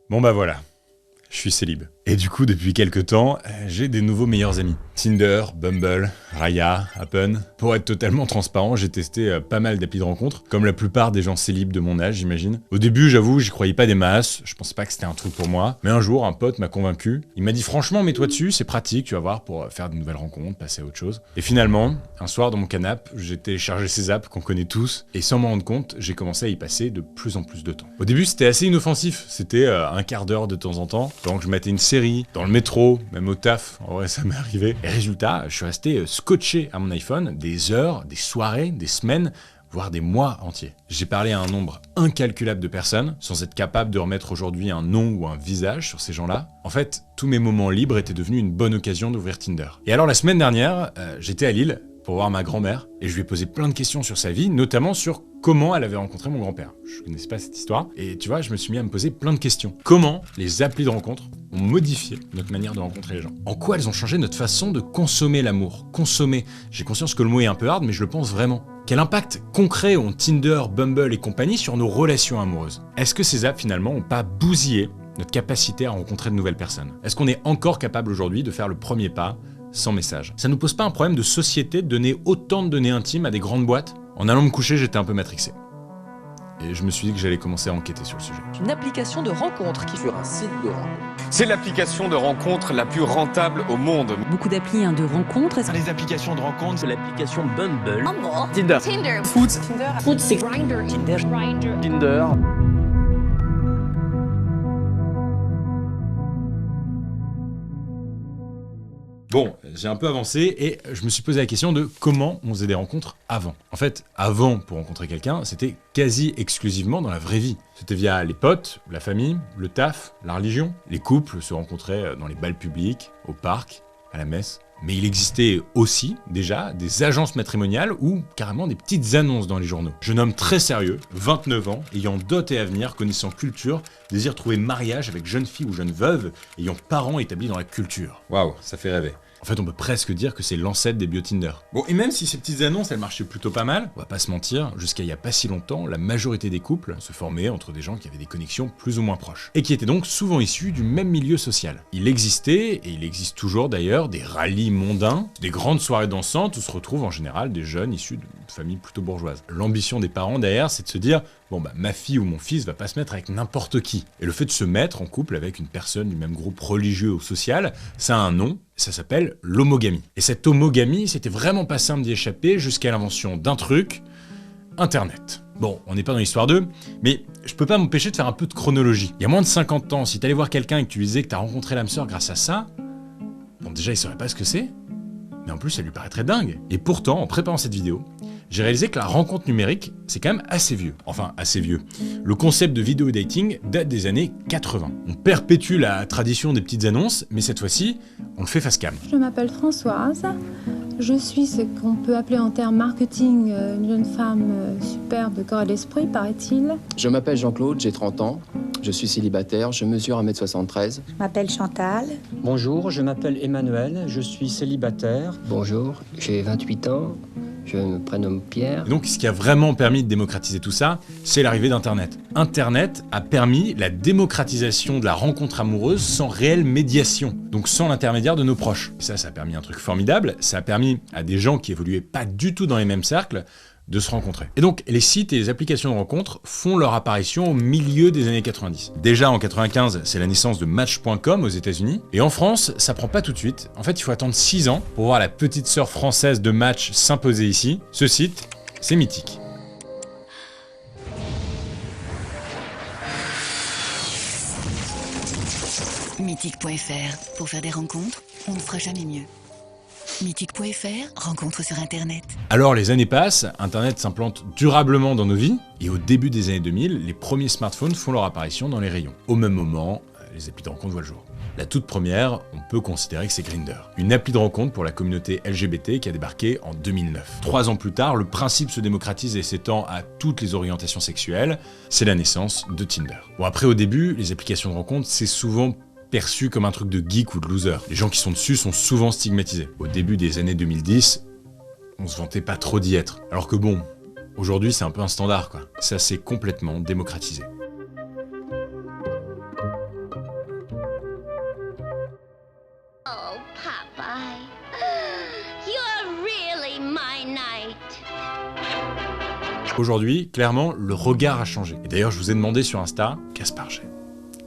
Bon bah voilà, je suis célib. Et du coup, depuis quelques temps, j'ai des nouveaux meilleurs amis. Tinder, Bumble, Raya, Happen. Pour être totalement transparent, j'ai testé pas mal d'applis de rencontres, comme la plupart des gens célibes de mon âge, j'imagine. Au début, j'avoue, j'y croyais pas des masses, je pensais pas que c'était un truc pour moi. Mais un jour, un pote m'a convaincu. Il m'a dit franchement, mets-toi dessus, c'est pratique, tu vas voir, pour faire de nouvelles rencontres, passer à autre chose. Et finalement, un soir dans mon canapé, j'ai téléchargé ces apps qu'on connaît tous, et sans m'en rendre compte, j'ai commencé à y passer de plus en plus de temps. Au début, c'était assez inoffensif, c'était un quart d'heure de temps en temps, donc je matais une série, dans le métro, même au taf, en vrai ça m'est arrivé. Et résultat, je suis resté scotché à mon iPhone des heures, des soirées, des semaines, voire des mois entiers. J'ai parlé à un nombre incalculable de personnes, sans être capable de remettre aujourd'hui un nom ou un visage sur ces gens-là. En fait, tous mes moments libres étaient devenus une bonne occasion d'ouvrir Tinder. Et alors la semaine dernière, j'étais à Lille pour voir ma grand-mère, et je lui ai posé plein de questions sur sa vie, notamment sur comment elle avait rencontré mon grand-père. Je connaissais pas cette histoire, et tu vois, je me suis mis à me poser plein de questions. Comment les applis de rencontre ont modifié notre manière de rencontrer les gens? En quoi elles ont changé notre façon de consommer l'amour? Consommer, j'ai conscience que le mot est un peu hard, mais je le pense vraiment. Quel impact concret ont Tinder, Bumble et compagnie sur nos relations amoureuses? Est-ce que ces apps finalement ont pas bousillé notre capacité à rencontrer de nouvelles personnes? Est-ce qu'on est encore capable aujourd'hui de faire le premier pas sans message? Ça nous pose pas un problème de société de donner autant de données intimes à des grandes boîtes? En allant me coucher, j'étais un peu matrixé. Et je me suis dit que j'allais commencer à enquêter sur le sujet. Une application de rencontre qui sur un site de rencontre. C'est l'application de rencontre la plus rentable au monde. Beaucoup d'applis de rencontres. Les applications de rencontre, c'est l'application Bumble. Tinder. Foot, c'est Grindr. Tinder. Bon, j'ai un peu avancé et je me suis posé la question de comment on faisait des rencontres avant. En fait, avant, pour rencontrer quelqu'un, c'était quasi exclusivement dans la vraie vie. C'était via les potes, la famille, le taf, la religion. Les couples se rencontraient dans les bals publics, au parc, à la messe. Mais il existait aussi, déjà, des agences matrimoniales ou carrément des petites annonces dans les journaux. Jeune homme très sérieux, 29 ans, ayant dot et avenir, connaissant culture, désire trouver mariage avec jeune fille ou jeune veuve, ayant parents établis dans la culture. Waouh, ça fait rêver. En fait, on peut presque dire que c'est l'ancêtre des bio-Tinder. Bon, et même si ces petites annonces, elles marchaient plutôt pas mal, on va pas se mentir, jusqu'à il y a pas si longtemps, la majorité des couples se formaient entre des gens qui avaient des connexions plus ou moins proches, et qui étaient donc souvent issus du même milieu social. Il existait, et il existe toujours d'ailleurs, des rallyes mondains, des grandes soirées dansantes où se retrouvent en général des jeunes issus de familles plutôt bourgeoises. L'ambition des parents derrière, c'est de se dire, bon bah ma fille ou mon fils va pas se mettre avec n'importe qui. Et le fait de se mettre en couple avec une personne du même groupe religieux ou social, ça a un nom, ça s'appelle l'homogamie. Et cette homogamie, c'était vraiment pas simple d'y échapper jusqu'à l'invention d'un truc, Internet. Bon, on n'est pas dans l'histoire d'eux, mais je peux pas m'empêcher de faire un peu de chronologie. Il y a moins de 50 ans, si t'allais voir quelqu'un et que tu lui disais que t'as rencontré l'âme sœur grâce à ça, bon déjà il saurait pas ce que c'est, mais en plus ça lui paraîtrait dingue. Et pourtant, en préparant cette vidéo, j'ai réalisé que la rencontre numérique, c'est quand même assez vieux. Enfin, assez vieux. Le concept de vidéo dating date des années 80. On perpétue la tradition des petites annonces, mais cette fois-ci, on le fait face cam. Je m'appelle Françoise. Je suis ce qu'on peut appeler en termes marketing une jeune femme superbe de corps et d'esprit, paraît-il. Je m'appelle Jean-Claude, j'ai 30 ans. Je suis célibataire, je mesure 1m73. Je m'appelle Chantal. Bonjour, je m'appelle Emmanuel, je suis célibataire. Bonjour, j'ai 28 ans. Je me prénomme Pierre. Et donc, ce qui a vraiment permis de démocratiser tout ça, c'est l'arrivée d'Internet. Internet a permis la démocratisation de la rencontre amoureuse sans réelle médiation, donc sans l'intermédiaire de nos proches. Et ça a permis un truc formidable, ça a permis à des gens qui évoluaient pas du tout dans les mêmes cercles de se rencontrer. Et donc, les sites et les applications de rencontres font leur apparition au milieu des années 90. Déjà en 95, c'est la naissance de Match.com aux États-Unis. Et en France, ça prend pas tout de suite. En fait, il faut attendre 6 ans pour voir la petite sœur française de Match s'imposer ici. Ce site, c'est mythique. Mythique.fr. Pour faire des rencontres, on ne fera jamais mieux. Mythique.fr, rencontre sur Internet. Alors les années passent, Internet s'implante durablement dans nos vies, et au début des années 2000, les premiers smartphones font leur apparition dans les rayons. Au même moment, les applis de rencontre voient le jour. La toute première, on peut considérer que c'est Grindr, une appli de rencontre pour la communauté LGBT qui a débarqué en 2009. 3 ans plus tard, le principe se démocratise et s'étend à toutes les orientations sexuelles, c'est la naissance de Tinder. Bon après au début, les applications de rencontre, c'est souvent perçu comme un truc de geek ou de loser. Les gens qui sont dessus sont souvent stigmatisés. Au début des années 2010, on se vantait pas trop d'y être. Alors que bon, aujourd'hui c'est un peu un standard quoi. Ça s'est complètement démocratisé. Aujourd'hui, clairement, le regard a changé. Et d'ailleurs, je vous ai demandé sur Insta, Kasparget.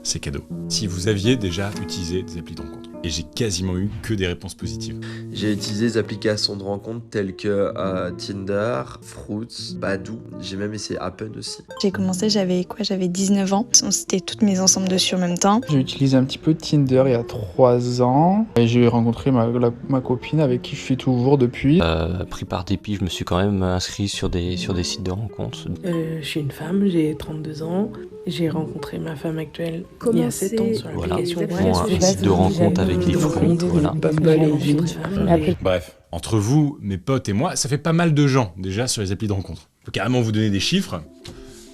C'est cadeau. Si vous aviez déjà utilisé des applis de rencontre. Et j'ai quasiment eu que des réponses positives. J'ai utilisé des applications de rencontre telles que Tinder, Fruits, Badoo. J'ai même essayé Happen aussi. J'ai commencé, j'avais 19 ans. C'était toutes mes ensembles dessus en même temps. J'ai utilisé un petit peu Tinder il y a 3 ans. Et j'ai rencontré ma copine avec qui je suis toujours depuis. Pris par dépit, je me suis quand même inscrit sur des sites de rencontres. Je suis une femme, j'ai 32 ans. J'ai rencontré ma femme actuelle il y a 7 ans sur l'application. Un site de rencontre avec des fruits, voilà. Bref, entre vous, mes potes et moi, ça fait pas mal de gens déjà sur les applis de rencontre. Je peux carrément vous donner des chiffres,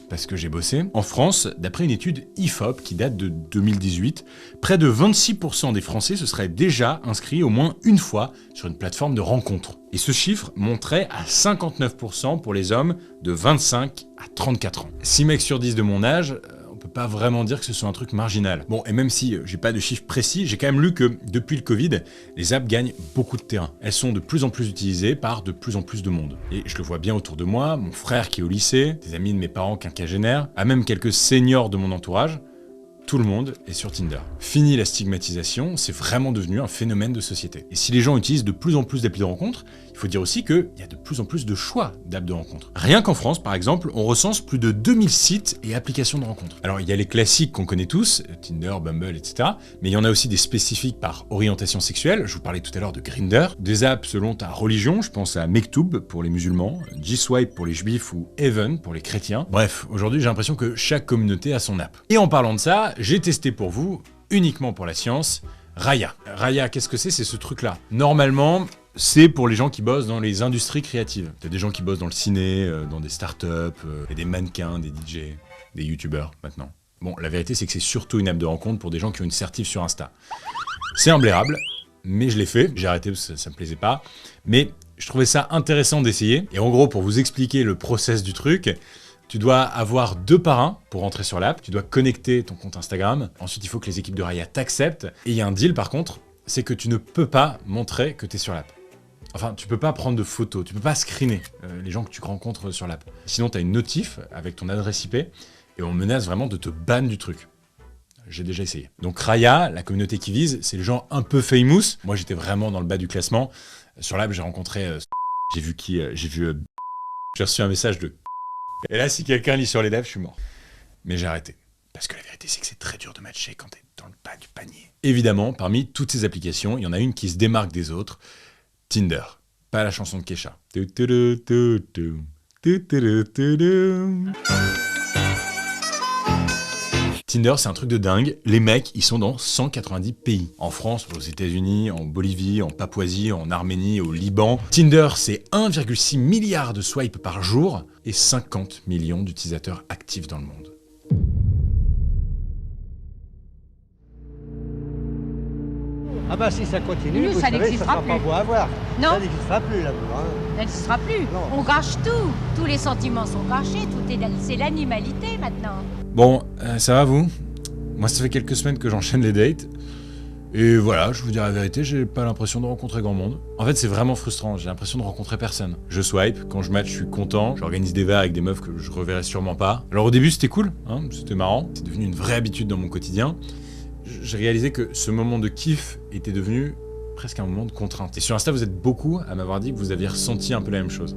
parce que j'ai bossé. En France, d'après une étude IFOP qui date de 2018, près de 26% des Français se seraient déjà inscrits au moins une fois sur une plateforme de rencontre. Et ce chiffre monterait à 59% pour les hommes de 25 à 34 ans. 6 mecs sur 10 de mon âge, on peut pas vraiment dire que ce soit un truc marginal. Bon, et même si j'ai pas de chiffres précis, j'ai quand même lu que depuis le Covid, les apps gagnent beaucoup de terrain. Elles sont de plus en plus utilisées par de plus en plus de monde. Et je le vois bien autour de moi, mon frère qui est au lycée, des amis de mes parents quinquagénaires, à même quelques seniors de mon entourage, tout le monde est sur Tinder. Fini la stigmatisation, c'est vraiment devenu un phénomène de société. Et si les gens utilisent de plus en plus d'applis de rencontre, il faut dire aussi qu'il y a de plus en plus de choix d'apps de rencontre. Rien qu'en France, par exemple, on recense plus de 2000 sites et applications de rencontre. Alors il y a les classiques qu'on connaît tous, Tinder, Bumble, etc. Mais il y en a aussi des spécifiques par orientation sexuelle, je vous parlais tout à l'heure de Grindr, des apps selon ta religion, je pense à Mektoub pour les musulmans, G-Swipe pour les juifs ou Even pour les chrétiens. Bref, aujourd'hui j'ai l'impression que chaque communauté a son app. Et en parlant de ça, j'ai testé pour vous, uniquement pour la science, Raya. Raya, qu'est-ce que c'est? C'est ce truc-là. Normalement, c'est pour les gens qui bossent dans les industries créatives. Il y a des gens qui bossent dans le ciné, dans des startups, et des mannequins, des DJ, des youtubeurs maintenant. Bon, la vérité c'est que c'est surtout une app de rencontre pour des gens qui ont une certif sur Insta. C'est imblairable, mais je l'ai fait. J'ai arrêté parce que ça me plaisait pas. Mais je trouvais ça intéressant d'essayer. Et en gros, pour vous expliquer le process du truc, tu dois avoir 2 parrains pour rentrer sur l'app, tu dois connecter ton compte Instagram, ensuite il faut que les équipes de Raya t'acceptent, et il y a un deal par contre, c'est que tu ne peux pas montrer que tu es sur l'app. Enfin, tu peux pas prendre de photos, tu peux pas screener les gens que tu rencontres sur l'app. Sinon, tu as une notif avec ton adresse IP, et on menace vraiment de te ban du truc. J'ai déjà essayé. Donc Raya, la communauté qui vise, c'est les gens un peu famous. Moi j'étais vraiment dans le bas du classement. Sur l'app, j'ai rencontré... j'ai vu j'ai reçu un message de... Et là, si quelqu'un lit sur les lèvres, je suis mort. Mais j'ai arrêté. Parce que la vérité, c'est que c'est très dur de matcher quand t'es dans le bas du panier. Évidemment, parmi toutes ces applications, il y en a une qui se démarque des autres. Tinder. Pas la chanson de Kesha. Tinder, c'est un truc de dingue. Les mecs, ils sont dans 190 pays. En France, aux États-Unis, en Bolivie, en Papouasie, en Arménie, au Liban. Tinder, c'est 1,6 milliard de swipes par jour et 50 millions d'utilisateurs actifs dans le monde. Ah bah si ça continue, nous, vous ça savez, n'existera ça plus. sera pas beau à voir. Non. Ça n'existera plus là-bas. Hein. Ça n'existera plus. Non. On gâche tout. Tous les sentiments sont gâchés. C'est l'animalité maintenant. Bon, ça va vous? Moi, ça fait quelques semaines que j'enchaîne les dates. Et voilà, je vous dis la vérité, j'ai pas l'impression de rencontrer grand monde. En fait, c'est vraiment frustrant, j'ai l'impression de rencontrer personne. Je swipe, quand je match, je suis content, j'organise des verres avec des meufs que je reverrai sûrement pas. Alors au début, c'était cool, hein, c'était marrant, c'est devenu une vraie habitude dans mon quotidien. J'ai réalisé que ce moment de kiff était devenu presque un moment de contrainte. Et sur Insta, vous êtes beaucoup à m'avoir dit que vous aviez ressenti un peu la même chose.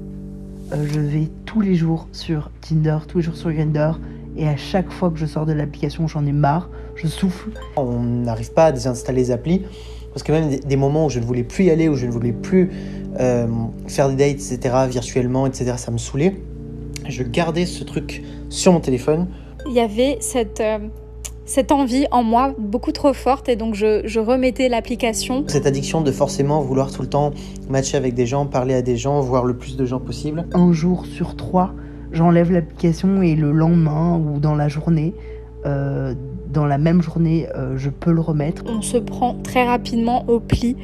Je vais tous les jours sur Tinder, tous les jours sur Grindr, et à chaque fois que je sors de l'application, j'en ai marre, je souffle. On n'arrive pas à désinstaller les applis, parce que même des moments où je ne voulais plus y aller, où je ne voulais plus faire des dates, etc., virtuellement, etc., ça me saoulait. Je gardais ce truc sur mon téléphone. Il y avait cette envie en moi beaucoup trop forte, et donc je remettais l'application. Cette addiction de forcément vouloir tout le temps matcher avec des gens, parler à des gens, voir le plus de gens possible. Un jour sur 3, j'enlève l'application et le lendemain ou dans la journée, dans la même journée, je peux le remettre. On se prend très rapidement au pli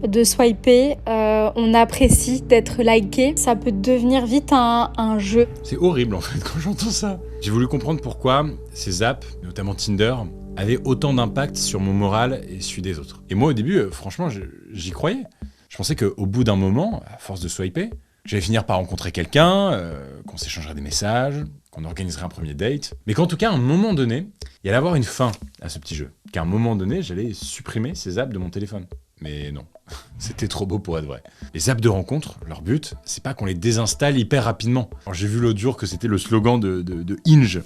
de swiper, on apprécie d'être liké, ça peut devenir vite un jeu. C'est horrible en fait quand j'entends ça. J'ai voulu comprendre pourquoi ces apps, notamment Tinder, avaient autant d'impact sur mon moral et celui des autres. Et moi au début, franchement, j'y croyais. Je pensais qu'au bout d'un moment, à force de swiper, j'allais finir par rencontrer quelqu'un, qu'on s'échangerait des messages, qu'on organiserait un premier date, mais qu'en tout cas, à un moment donné, il y allait avoir une fin à ce petit jeu. Qu'à un moment donné, j'allais supprimer ces apps de mon téléphone. Mais non, c'était trop beau pour être vrai. Les apps de rencontre, leur but, c'est pas qu'on les désinstalle hyper rapidement. J'ai vu l'autre jour que c'était le slogan de Hinge.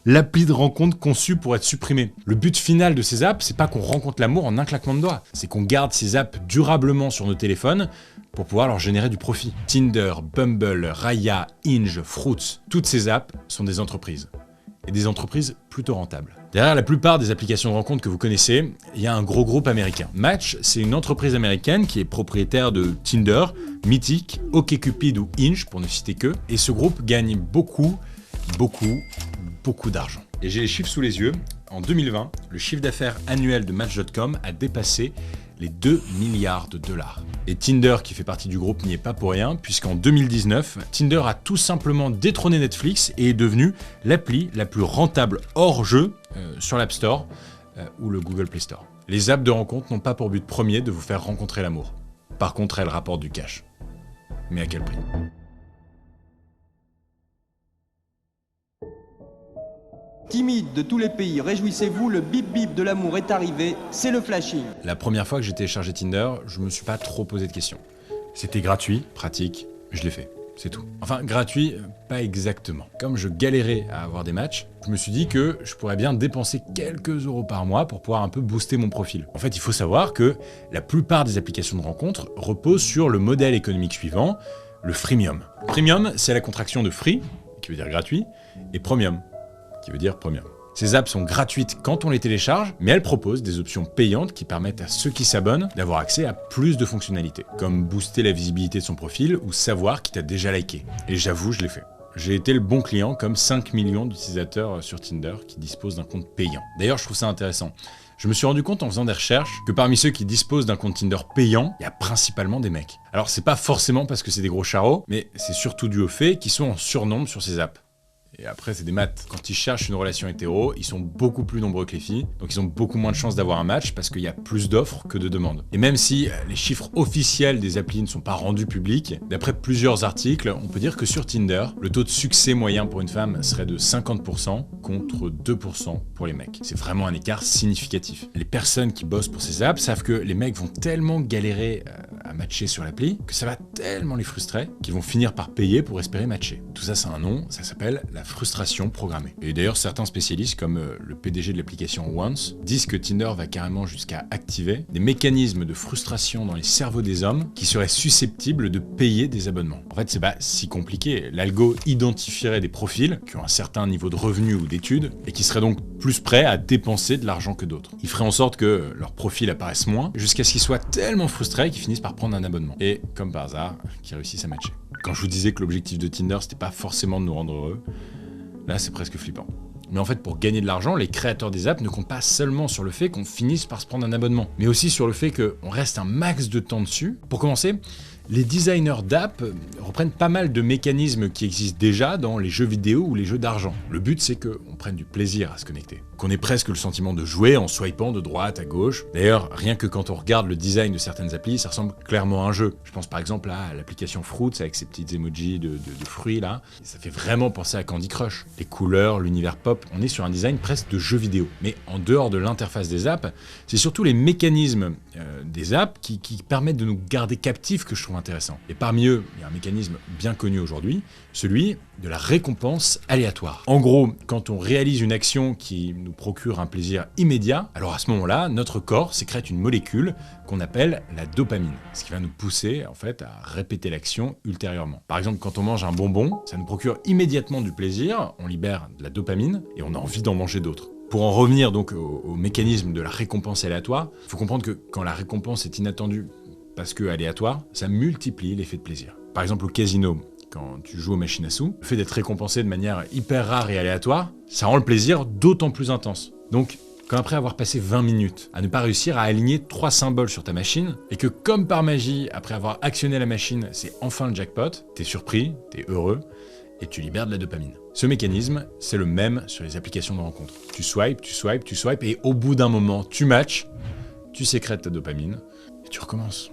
L'appli de rencontre conçue pour être supprimée. Le but final de ces apps, c'est pas qu'on rencontre l'amour en un claquement de doigts. C'est qu'on garde ces apps durablement sur nos téléphones pour pouvoir leur générer du profit. Tinder, Bumble, Raya, Hinge, Fruits, toutes ces apps sont des entreprises. Et des entreprises plutôt rentables. Derrière la plupart des applications de rencontre que vous connaissez, il y a un gros groupe américain. Match, c'est une entreprise américaine qui est propriétaire de Tinder, Mythic, OkCupid ou Hinge, pour ne citer que. Et ce groupe gagne beaucoup d'argent. Et j'ai les chiffres sous les yeux. En 2020, le chiffre d'affaires annuel de Match.com a dépassé les 2 milliards de dollars. Et Tinder, qui fait partie du groupe, n'y est pas pour rien, puisqu'en 2019, Tinder a tout simplement détrôné Netflix et est devenu l'appli la plus rentable hors jeu sur l'App Store ou le Google Play Store. Les apps de rencontre n'ont pas pour but premier de vous faire rencontrer l'amour. Par contre, elles rapportent du cash. Mais à quel prix ? Timide de tous les pays, réjouissez-vous, le bip bip de l'amour est arrivé, c'est le flashing. La première fois que j'ai téléchargé Tinder, je me suis pas trop posé de questions. C'était gratuit, pratique, je l'ai fait, c'est tout. Enfin, gratuit, pas exactement. Comme je galérais à avoir des matchs, je me suis dit que je pourrais bien dépenser quelques euros par mois pour pouvoir un peu booster mon profil. En fait, il faut savoir que la plupart des applications de rencontres reposent sur le modèle économique suivant, le freemium. Premium, c'est la contraction de free, qui veut dire gratuit, et premium, qui veut dire premium. Ces apps sont gratuites quand on les télécharge, mais elles proposent des options payantes qui permettent à ceux qui s'abonnent d'avoir accès à plus de fonctionnalités, comme booster la visibilité de son profil ou savoir qui t'a déjà liké. Et j'avoue, je l'ai fait. J'ai été le bon client, comme 5 millions d'utilisateurs sur Tinder qui disposent d'un compte payant. D'ailleurs, je trouve ça intéressant. Je me suis rendu compte en faisant des recherches que parmi ceux qui disposent d'un compte Tinder payant, il y a principalement des mecs. Alors c'est pas forcément parce que c'est des gros charros, mais c'est surtout dû au fait qu'ils sont en surnombre sur ces apps. Et après, c'est des maths. Quand ils cherchent une relation hétéro, ils sont beaucoup plus nombreux que les filles. Donc ils ont beaucoup moins de chances d'avoir un match parce qu'il y a plus d'offres que de demandes. Et même si les chiffres officiels des applis ne sont pas rendus publics, d'après plusieurs articles, on peut dire que sur Tinder, le taux de succès moyen pour une femme serait de 50% contre 2% pour les mecs. C'est vraiment un écart significatif. Les personnes qui bossent pour ces apps savent que les mecs vont tellement galérer à matcher sur l'appli que ça va tellement les frustrer qu'ils vont finir par payer pour espérer matcher. Tout ça, c'est un nom, ça s'appelle la frustration programmée. Et d'ailleurs, certains spécialistes, comme le PDG de l'application Once, disent que Tinder va carrément jusqu'à activer des mécanismes de frustration dans les cerveaux des hommes qui seraient susceptibles de payer des abonnements. En fait, c'est pas si compliqué. L'algo identifierait des profils qui ont un certain niveau de revenus ou d'études et qui seraient donc plus prêts à dépenser de l'argent que d'autres. Il ferait en sorte que leur profil apparaisse moins jusqu'à ce qu'ils soient tellement frustrés qu'ils finissent par prendre un abonnement. Et, comme par hasard, qu'ils réussissent à matcher. Quand je vous disais que l'objectif de Tinder, c'était pas forcément de nous rendre heureux, là, c'est presque flippant. Mais en fait, pour gagner de l'argent, les créateurs des apps ne comptent pas seulement sur le fait qu'on finisse par se prendre un abonnement, mais aussi sur le fait qu'on reste un max de temps dessus. Pour commencer, les designers d'apps reprennent pas mal de mécanismes qui existent déjà dans les jeux vidéo ou les jeux d'argent. Le but, c'est qu'on prenne du plaisir à se connecter, qu'on ait presque le sentiment de jouer en swipant de droite à gauche. D'ailleurs, rien que quand on regarde le design de certaines applis, ça ressemble clairement à un jeu. Je pense par exemple à l'application Fruits avec ses petites emojis de fruits là. Ça fait vraiment penser à Candy Crush. Les couleurs, l'univers pop, on est sur un design presque de jeu vidéo. Mais en dehors de l'interface des apps, c'est surtout les mécanismes des apps qui permettent de nous garder captifs que je trouve intéressant. Et parmi eux, il y a un mécanisme bien connu aujourd'hui, celui de la récompense aléatoire. En gros, quand on réalise une action qui nous procure un plaisir immédiat, alors à ce moment-là, notre corps sécrète une molécule qu'on appelle la dopamine, ce qui va nous pousser en fait à répéter l'action ultérieurement. Par exemple, quand on mange un bonbon, ça nous procure immédiatement du plaisir, on libère de la dopamine et on a envie d'en manger d'autres. Pour en revenir donc au mécanisme de la récompense aléatoire, il faut comprendre que quand la récompense est inattendue parce que aléatoire, ça multiplie l'effet de plaisir. Par exemple au casino, quand tu joues aux machines à sous, le fait d'être récompensé de manière hyper rare et aléatoire, ça rend le plaisir d'autant plus intense. Donc, quand après avoir passé 20 minutes à ne pas réussir à aligner 3 symboles sur ta machine, et que comme par magie, après avoir actionné la machine, c'est enfin le jackpot, t'es surpris, t'es heureux, et tu libères de la dopamine. Ce mécanisme, c'est le même sur les applications de rencontre. Tu swipes, et au bout d'un moment, tu matches, tu sécrètes ta dopamine, et tu recommences,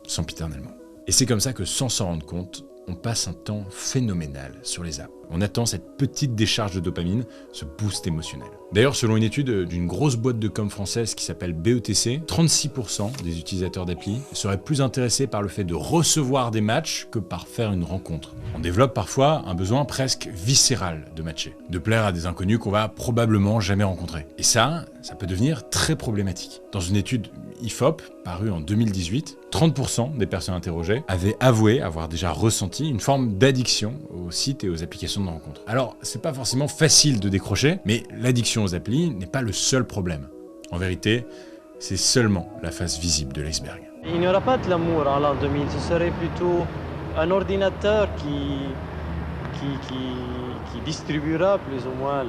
sempiternellement. Et c'est comme ça que, sans s'en rendre compte, on passe un temps phénoménal sur les apps. On attend cette petite décharge de dopamine, ce boost émotionnel. D'ailleurs, selon une étude d'une grosse boîte de com française qui s'appelle BETC, 36% des utilisateurs d'appli seraient plus intéressés par le fait de recevoir des matchs que par faire une rencontre. On développe parfois un besoin presque viscéral de matcher, de plaire à des inconnus qu'on va probablement jamais rencontrer. Et ça peut devenir très problématique. Dans une étude IFOP, parue en 2018, 30% des personnes interrogées avaient avoué avoir déjà ressenti une forme d'addiction aux sites et aux applications de rencontres. Alors, c'est pas forcément facile de décrocher, mais l'addiction aux applis n'est pas le seul problème. En vérité, c'est seulement la face visible de l'iceberg. Il n'y aura pas de l'amour en l'an 2000, ce serait plutôt un ordinateur qui distribuera plus ou moins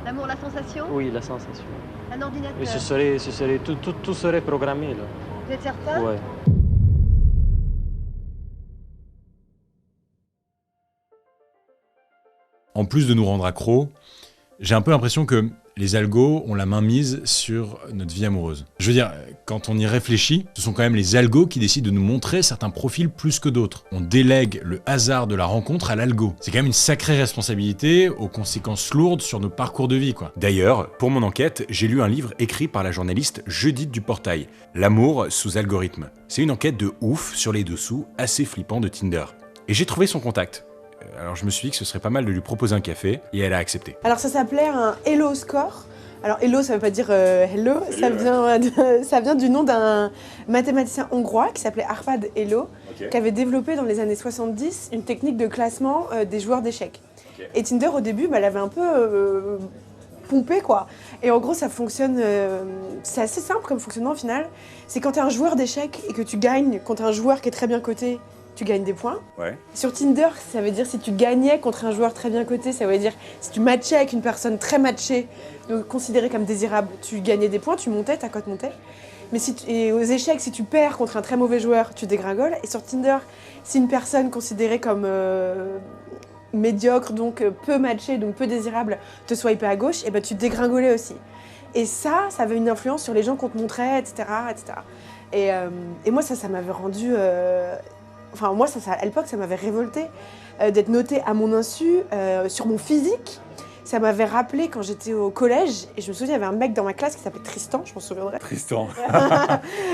L'amour, la sensation? Oui, la sensation. Un ordinateur? Et tout serait programmé là. Vous êtes certain? Ouais. En plus de nous rendre accros, j'ai un peu l'impression que les algos ont la main mise sur notre vie amoureuse. Je veux dire, quand on y réfléchit, ce sont quand même les algos qui décident de nous montrer certains profils plus que d'autres. On délègue le hasard de la rencontre à l'algo. C'est quand même une sacrée responsabilité aux conséquences lourdes sur nos parcours de vie, quoi. D'ailleurs, pour mon enquête, j'ai lu un livre écrit par la journaliste Judith Duportail, L'amour sous algorithme. C'est une enquête de ouf sur les dessous assez flippants de Tinder. Et j'ai trouvé son contact. Alors je me suis dit que ce serait pas mal de lui proposer un café, et elle a accepté. Alors ça s'appelait un Hello Score. Alors Hello, ça veut pas dire hello, ça vient du nom d'un mathématicien hongrois qui s'appelait Arpad Hello, qui avait développé dans les années 70 une technique de classement des joueurs d'échecs. Et Tinder au début, l'avait un peu pompé quoi. Et en gros ça fonctionne, c'est assez simple comme fonctionnement au final. C'est quand tu es un joueur d'échecs et que tu gagnes contre un joueur qui est très bien coté, tu gagnes des points. Ouais. Sur Tinder, ça veut dire si tu gagnais contre un joueur très bien coté, ça veut dire si tu matchais avec une personne très matchée, donc considérée comme désirable, tu gagnais des points, tu montais, ta cote montait. Mais et aux échecs, si tu perds contre un très mauvais joueur, tu dégringoles. Et sur Tinder, si une personne considérée comme médiocre, donc peu matchée, donc peu désirable, te swipait à gauche, et ben tu dégringolais aussi. Et ça avait une influence sur les gens qu'on te montrait, etc. etc. Et moi, ça m'avait rendu... Enfin, moi, à l'époque, ça m'avait révoltée d'être notée à mon insu sur mon physique. Ça m'avait rappelé quand j'étais au collège, et je me souviens, il y avait un mec dans ma classe qui s'appelait Tristan, je m'en souviendrai. Tristan.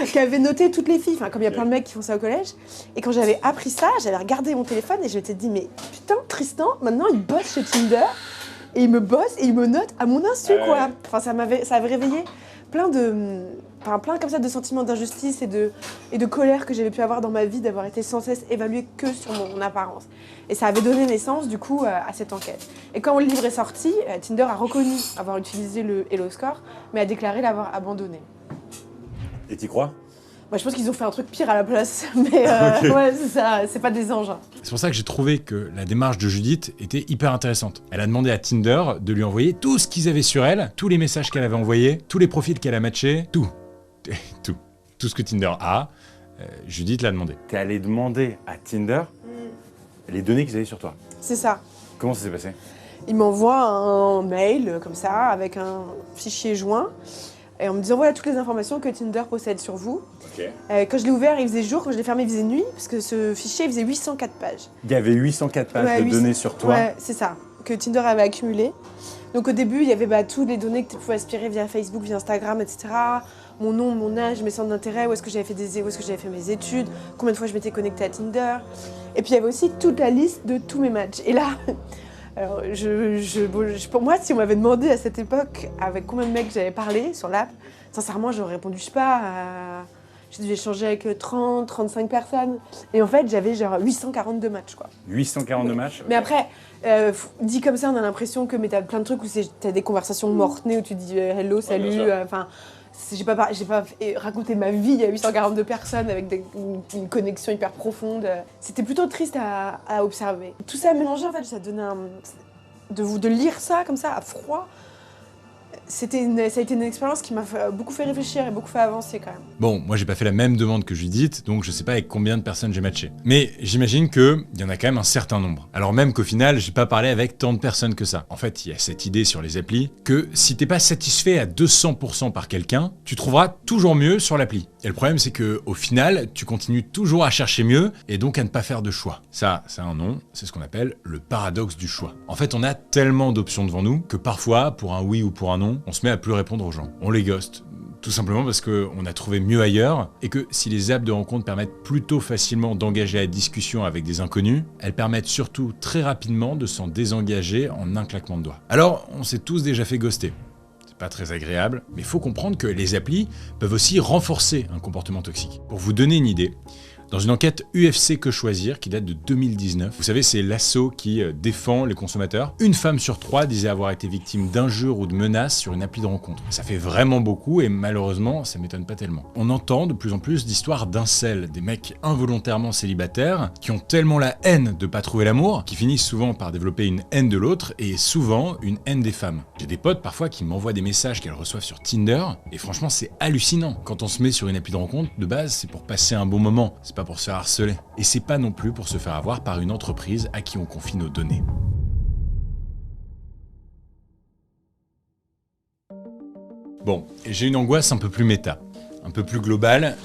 Qui avait noté toutes les filles, enfin, comme il y a plein de mecs qui font ça au collège. Et quand j'avais appris ça, j'avais regardé mon téléphone et je m'étais dit, mais putain, Tristan, maintenant, il bosse chez Tinder, et il me bosse et il me note à mon insu, quoi. Enfin, ça avait réveillé plein comme ça de sentiments d'injustice et de colère que j'avais pu avoir dans ma vie, d'avoir été sans cesse évaluée que sur mon apparence. Et ça avait donné naissance du coup à cette enquête. Et quand le livre est sorti, Tinder a reconnu avoir utilisé le Hello Score, mais a déclaré l'avoir abandonné. Et t'y crois ? Moi, je pense qu'ils ont fait un truc pire à la place, mais ouais, c'est ça, c'est pas des anges. C'est pour ça que j'ai trouvé que la démarche de Judith était hyper intéressante. Elle a demandé à Tinder de lui envoyer tout ce qu'ils avaient sur elle, tous les messages qu'elle avait envoyés, tous les profils qu'elle a matchés, tout ce que Tinder a, Judith l'a demandé. T'es allé demander à Tinder les données qu'ils avaient sur toi. C'est ça. Comment ça s'est passé ? Il m'envoie un mail comme ça, avec un fichier joint, et en me disant voilà toutes les informations que Tinder possède sur vous. Okay. Quand je l'ai ouvert, il faisait jour, quand je l'ai fermé, il faisait nuit, parce que ce fichier il faisait 804 pages. Il y avait 804 pages de données sur toi. Ouais, c'est ça, que Tinder avait accumulé. Donc au début, il y avait toutes les données que tu pouvais aspirer via Facebook, via Instagram, etc. Mon nom, mon âge, mes centres d'intérêt, où est-ce que j'avais fait mes études, combien de fois je m'étais connectée à Tinder. Et puis il y avait aussi toute la liste de tous mes matchs. Et là, alors, pour moi, si on m'avait demandé à cette époque avec combien de mecs j'avais parlé sur l'app, sincèrement, j'aurais répondu, je sais pas, j'ai dû échanger avec 30, 35 personnes. Et en fait, j'avais genre 842 matchs, quoi. 842 matchs okay. Mais après, dit comme ça, on a l'impression que t'as plein de trucs où t'as des conversations mortes-nées où tu dis hello, salut, enfin... J'ai pas raconté ma vie à 842 personnes avec une connexion hyper profonde. C'était plutôt triste à observer. Tout ça mélangé, en fait, ça donnait de lire ça comme ça à froid. ça a été une expérience qui m'a beaucoup fait réfléchir et beaucoup fait avancer quand même. Bon, moi j'ai pas fait la même demande que Judith, donc je sais pas avec combien de personnes j'ai matché. Mais j'imagine qu'il y en a quand même un certain nombre. Alors même qu'au final, j'ai pas parlé avec tant de personnes que ça. En fait, il y a cette idée sur les applis que si t'es pas satisfait à 200% par quelqu'un, tu trouveras toujours mieux sur l'appli. Et le problème c'est que au final, tu continues toujours à chercher mieux et donc à ne pas faire de choix. Ça a un nom, c'est ce qu'on appelle le paradoxe du choix. En fait, on a tellement d'options devant nous que parfois, pour un oui ou pour un non, on se met à plus répondre aux gens. On les ghost. Tout simplement parce qu'on a trouvé mieux ailleurs et que si les apps de rencontre permettent plutôt facilement d'engager la discussion avec des inconnus, elles permettent surtout très rapidement de s'en désengager en un claquement de doigts. Alors, on s'est tous déjà fait ghoster. C'est pas très agréable, mais il faut comprendre que les applis peuvent aussi renforcer un comportement toxique. Pour vous donner une idée, dans une enquête UFC Que Choisir qui date de 2019, vous savez, c'est l'asso qui défend les consommateurs. Une femme sur 3 disait avoir été victime d'injures ou de menaces sur une appli de rencontre. Ça fait vraiment beaucoup et malheureusement, ça m'étonne pas tellement. On entend de plus en plus d'histoires d'incels, des mecs involontairement célibataires qui ont tellement la haine de pas trouver l'amour, qui finissent souvent par développer une haine de l'autre et souvent une haine des femmes. J'ai des potes parfois qui m'envoient des messages qu'elles reçoivent sur Tinder et franchement, c'est hallucinant. Quand on se met sur une appli de rencontre, de base, c'est pour passer un bon moment. C'est pas pour se harceler. Et c'est pas non plus pour se faire avoir par une entreprise à qui on confie nos données. Bon, j'ai une angoisse un peu plus méta, un peu plus globale,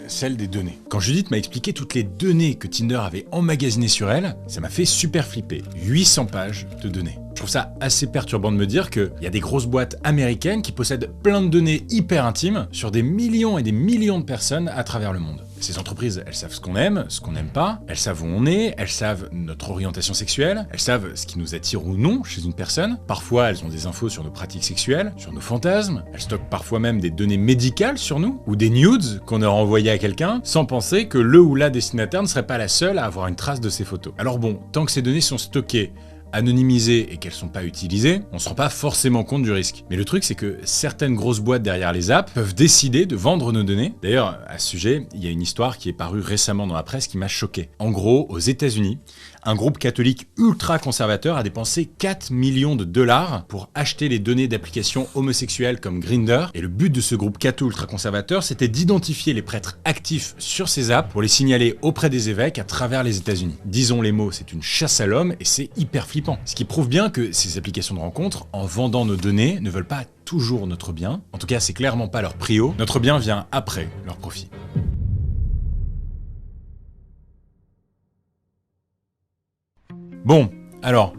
celle des données. Quand Judith m'a expliqué toutes les données que Tinder avait emmagasinées sur elle, ça m'a fait super flipper. 800 pages de données. Je trouve ça assez perturbant de me dire qu'il y a des grosses boîtes américaines qui possèdent plein de données hyper intimes sur des millions et des millions de personnes à travers le monde. Ces entreprises, elles savent ce qu'on aime, ce qu'on n'aime pas, elles savent où on est, elles savent notre orientation sexuelle, elles savent ce qui nous attire ou non chez une personne. Parfois, elles ont des infos sur nos pratiques sexuelles, sur nos fantasmes, elles stockent parfois même des données médicales sur nous, ou des nudes qu'on aurait envoyées à quelqu'un, sans penser que le ou la destinataire ne serait pas la seule à avoir une trace de ces photos. Alors bon, tant que ces données sont stockées, anonymisées et qu'elles sont pas utilisées, on se rend pas forcément compte du risque. Mais le truc, c'est que certaines grosses boîtes derrière les apps peuvent décider de vendre nos données. D'ailleurs, à ce sujet, il y a une histoire qui est parue récemment dans la presse qui m'a choqué. En gros, aux États-Unis, un groupe catholique ultra conservateur a dépensé 4 millions de dollars pour acheter les données d'applications homosexuelles comme Grindr. Et le but de ce groupe catho ultra conservateur, c'était d'identifier les prêtres actifs sur ces apps pour les signaler auprès des évêques à travers les États-Unis. Disons les mots, c'est une chasse à l'homme et c'est hyper flippant. Ce qui prouve bien que ces applications de rencontre, en vendant nos données, ne veulent pas toujours notre bien. En tout cas, c'est clairement pas leur prio. Notre bien vient après leur profit. Bon, alors,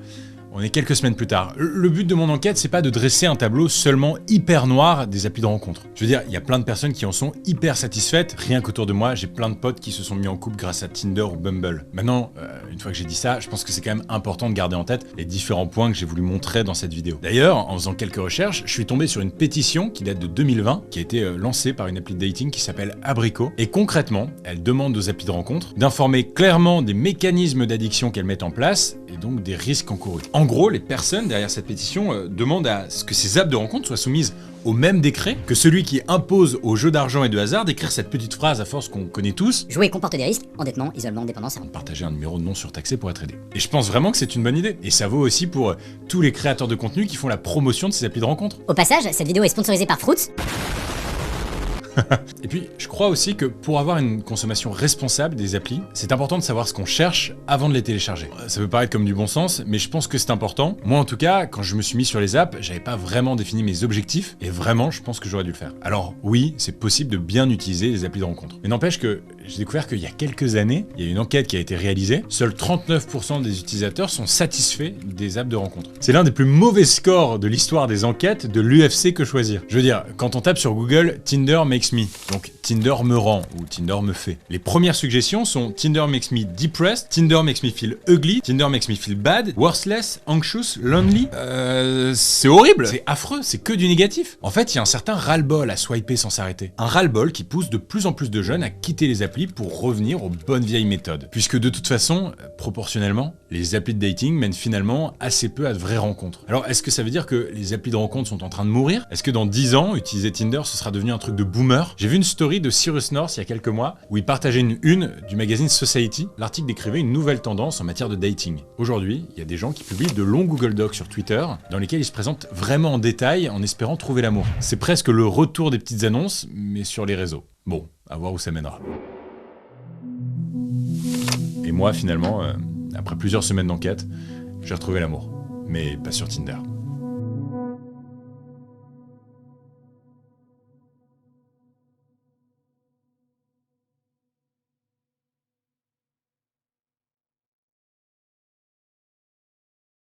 on est quelques semaines plus tard. Le but de mon enquête, c'est pas de dresser un tableau seulement hyper noir des applis de rencontre. Je veux dire, il y a plein de personnes qui en sont hyper satisfaites. Rien qu'autour de moi, j'ai plein de potes qui se sont mis en couple grâce à Tinder ou Bumble. Maintenant, une fois que j'ai dit ça, je pense que c'est quand même important de garder en tête les différents points que j'ai voulu montrer dans cette vidéo. D'ailleurs, en faisant quelques recherches, je suis tombé sur une pétition qui date de 2020, qui a été lancée par une appli de dating qui s'appelle Abrico. Et concrètement, elle demande aux applis de rencontre d'informer clairement des mécanismes d'addiction qu'elles mettent en place et donc des risques encourus. En gros, les personnes derrière cette pétition demandent à ce que ces apps de rencontre soient soumises au même décret que celui qui impose aux jeux d'argent et de hasard d'écrire cette petite phrase à force qu'on connaît tous. Jouer comporte des risques, endettement, isolement, dépendance. Partager un numéro non surtaxé pour être aidé. Et je pense vraiment que c'est une bonne idée. Et ça vaut aussi pour tous les créateurs de contenu qui font la promotion de ces applis de rencontre. Au passage, cette vidéo est sponsorisée par Fruits. Et puis, je crois aussi que pour avoir une consommation responsable des applis, c'est important de savoir ce qu'on cherche avant de les télécharger. Ça peut paraître comme du bon sens, mais je pense que c'est important. Moi, en tout cas, quand je me suis mis sur les apps, j'avais pas vraiment défini mes objectifs, et vraiment, je pense que j'aurais dû le faire. Alors, oui, c'est possible de bien utiliser les applis de rencontre. Mais n'empêche que j'ai découvert qu'il y a quelques années, il y a une enquête qui a été réalisée, seuls 39% des utilisateurs sont satisfaits des apps de rencontre. C'est l'un des plus mauvais scores de l'histoire des enquêtes de l'UFC Que Choisir. Je veux dire, quand on tape sur Google « Tinder makes me », donc Tinder me rend ou Tinder me fait. Les premières suggestions sont Tinder makes me depressed, Tinder makes me feel ugly, Tinder makes me feel bad, worthless, anxious, lonely. C'est horrible, c'est affreux, c'est que du négatif. En fait, il y a un certain ras-le-bol à swiper sans s'arrêter. Un ras-le-bol qui pousse de plus en plus de jeunes à quitter les applis pour revenir aux bonnes vieilles méthodes. Puisque de toute façon, proportionnellement, les applis de dating mènent finalement assez peu à de vraies rencontres. Alors, est-ce que ça veut dire que les applis de rencontre sont en train de mourir? Est-ce que dans 10 ans, utiliser Tinder, ce sera devenu un truc de boomer rumeur. J'ai vu une story de Cyrus North il y a quelques mois où il partageait une du magazine Society. L'article décrivait une nouvelle tendance en matière de dating. Aujourd'hui, il y a des gens qui publient de longs Google Docs sur Twitter dans lesquels ils se présentent vraiment en détail en espérant trouver l'amour. C'est presque le retour des petites annonces, mais sur les réseaux. Bon, à voir où ça mènera. Et moi, finalement, après plusieurs semaines d'enquête, j'ai retrouvé l'amour. Mais pas sur Tinder.